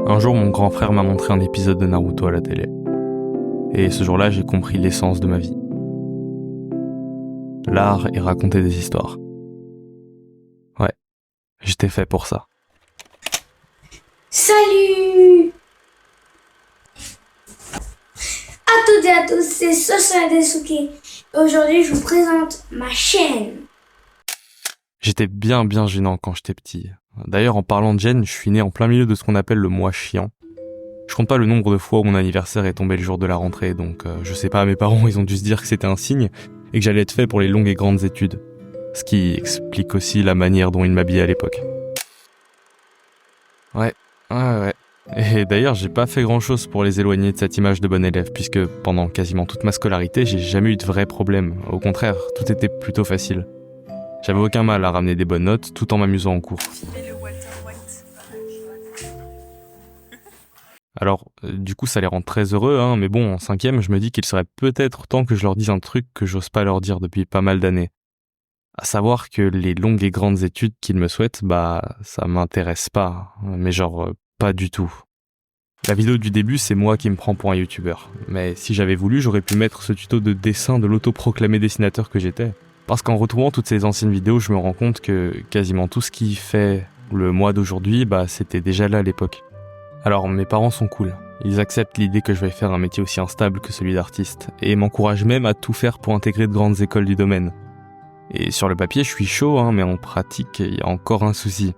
Un jour, mon grand frère m'a montré un épisode de Naruto à la télé. Et ce jour-là, j'ai compris l'essence de ma vie. L'art est raconter des histoires. Ouais, j'étais fait pour ça. Salut à toutes et à tous, c'est Sosa Desuke. Et aujourd'hui, je vous présente ma chaîne. J'étais bien gênant quand j'étais petit. D'ailleurs, en parlant de gêne, je suis né en plein milieu de ce qu'on appelle le mois chiant. Je compte pas le nombre de fois où mon anniversaire est tombé le jour de la rentrée, donc je sais pas, mes parents ils ont dû se dire que c'était un signe et que j'allais être fait pour les longues et grandes études. Ce qui explique aussi la manière dont ils m'habillaient à l'époque. Ouais. Et d'ailleurs, j'ai pas fait grand chose pour les éloigner de cette image de bon élève, puisque pendant quasiment toute ma scolarité, j'ai jamais eu de vrais problèmes. Au contraire, tout était plutôt facile. J'avais aucun mal à ramener des bonnes notes tout en m'amusant en cours. Alors, du coup, ça les rend très heureux, hein, mais bon, en 5e, je me dis qu'il serait peut-être temps que je leur dise un truc que j'ose pas leur dire depuis pas mal d'années. À savoir que les longues et grandes études qu'ils me souhaitent, ça m'intéresse pas, mais genre, pas du tout. La vidéo du début, c'est moi qui me prends pour un youtubeur. Mais si j'avais voulu, j'aurais pu mettre ce tuto de dessin de l'autoproclamé dessinateur que j'étais. Parce qu'en retrouvant toutes ces anciennes vidéos, je me rends compte que quasiment tout ce qui fait le moi d'aujourd'hui, c'était déjà là à l'époque. Alors mes parents sont cool. Ils acceptent l'idée que je vais faire un métier aussi instable que celui d'artiste, et m'encouragent même à tout faire pour intégrer de grandes écoles du domaine. Et sur le papier, je suis chaud, mais en pratique, il y a encore un souci.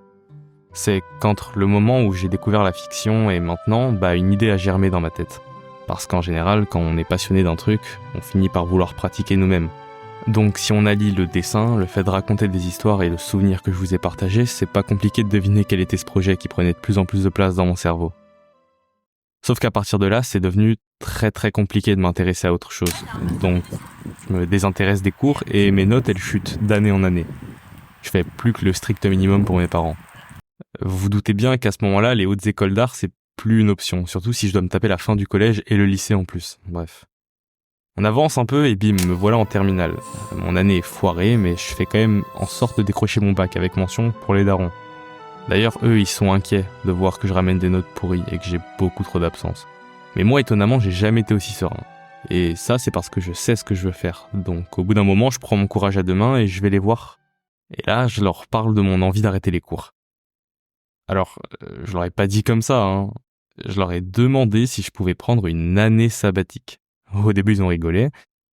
C'est qu'entre le moment où j'ai découvert la fiction et maintenant, une idée a germé dans ma tête. Parce qu'en général, quand on est passionné d'un truc, on finit par vouloir pratiquer nous-mêmes. Donc si on allie le dessin, le fait de raconter des histoires et le souvenir que je vous ai partagé, c'est pas compliqué de deviner quel était ce projet qui prenait de plus en plus de place dans mon cerveau. Sauf qu'à partir de là, c'est devenu très compliqué de m'intéresser à autre chose. Donc je me désintéresse des cours et mes notes elles chutent d'année en année. Je fais plus que le strict minimum pour mes parents. Vous vous doutez bien qu'à ce moment-là, les hautes écoles d'art, c'est plus une option, surtout si je dois me taper la fin du collège et le lycée en plus. Bref. On avance un peu et bim, me voilà en terminale. Mon année est foirée, mais je fais quand même en sorte de décrocher mon bac avec mention pour les darons. D'ailleurs, eux, ils sont inquiets de voir que je ramène des notes pourries et que j'ai beaucoup trop d'absence. Mais moi, étonnamment, j'ai jamais été aussi serein. Et ça, c'est parce que je sais ce que je veux faire. Donc, au bout d'un moment, je prends mon courage à deux mains et je vais les voir. Et là, je leur parle de mon envie d'arrêter les cours. Alors, je leur ai pas dit comme ça, Je leur ai demandé si je pouvais prendre une année sabbatique. Au début, ils ont rigolé.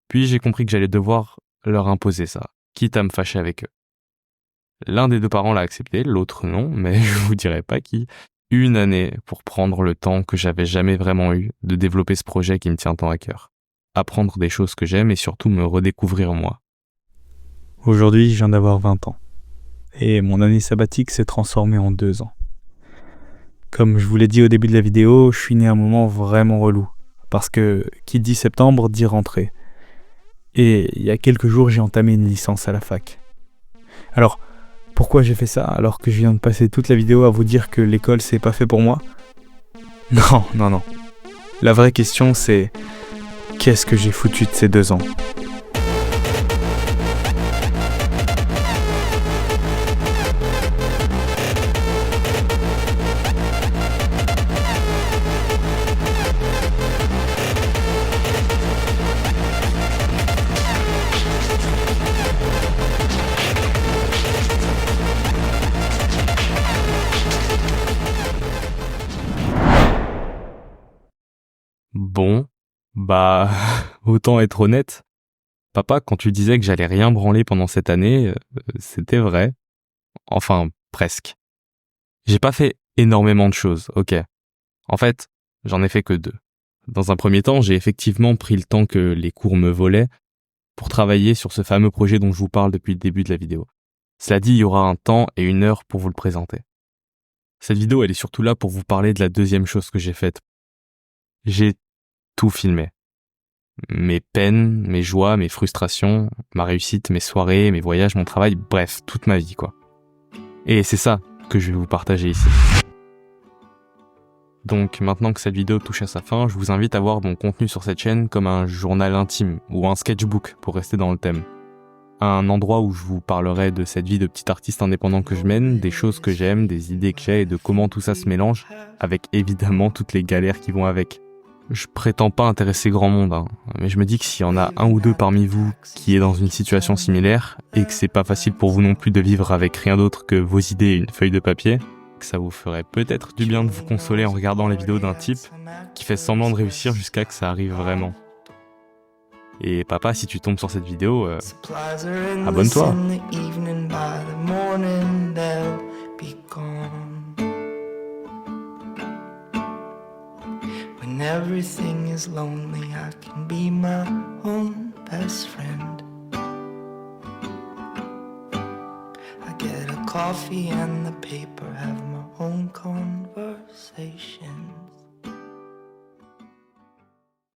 Puis j'ai compris que j'allais devoir leur imposer ça, quitte à me fâcher avec eux. L'un des deux parents l'a accepté, l'autre non, mais je vous dirai pas qui. Une année pour prendre le temps que j'avais jamais vraiment eu de développer ce projet qui me tient tant à cœur. Apprendre des choses que j'aime et surtout me redécouvrir moi. Aujourd'hui, je viens d'avoir 20 ans. Et mon année sabbatique s'est transformée en 2 ans. Comme je vous l'ai dit au début de la vidéo, je suis né à un moment vraiment relou. Parce que qui dit septembre dit rentrée. Et il y a quelques jours, j'ai entamé une licence à la fac. Alors, pourquoi j'ai fait ça alors que je viens de passer toute la vidéo à vous dire que l'école c'est pas fait pour moi ? Non. La vraie question c'est, qu'est-ce que j'ai foutu de ces 2 ans ? Bon, autant être honnête. Papa, quand tu disais que j'allais rien branler pendant cette année, c'était vrai. Enfin, presque. J'ai pas fait énormément de choses, ok. En fait, j'en ai fait que 2. Dans un premier temps, j'ai effectivement pris le temps que les cours me volaient pour travailler sur ce fameux projet dont je vous parle depuis le début de la vidéo. Cela dit, il y aura un temps et une heure pour vous le présenter. Cette vidéo, elle est surtout là pour vous parler de la deuxième chose que j'ai faite. J'ai tout filmé. Mes peines, mes joies, mes frustrations, ma réussite, mes soirées, mes voyages, mon travail, bref, toute ma vie, quoi. Et c'est ça que je vais vous partager ici. Donc maintenant que cette vidéo touche à sa fin, je vous invite à voir mon contenu sur cette chaîne comme un journal intime ou un sketchbook pour rester dans le thème. Un endroit où je vous parlerai de cette vie de petit artiste indépendant que je mène, des choses que j'aime, des idées que j'ai et de comment tout ça se mélange, avec évidemment toutes les galères qui vont avec. Je prétends pas intéresser grand monde, hein, mais je me dis que s'il y en a un ou deux parmi vous qui est dans une situation similaire et que c'est pas facile pour vous non plus de vivre avec rien d'autre que vos idées et une feuille de papier, que ça vous ferait peut-être du bien de vous consoler en regardant les vidéos d'un type qui fait semblant de réussir jusqu'à que ça arrive vraiment. Et papa, si tu tombes sur cette vidéo, abonne-toi. When everything is lonely, I can be my own best friend. I get a coffee and the paper, have my own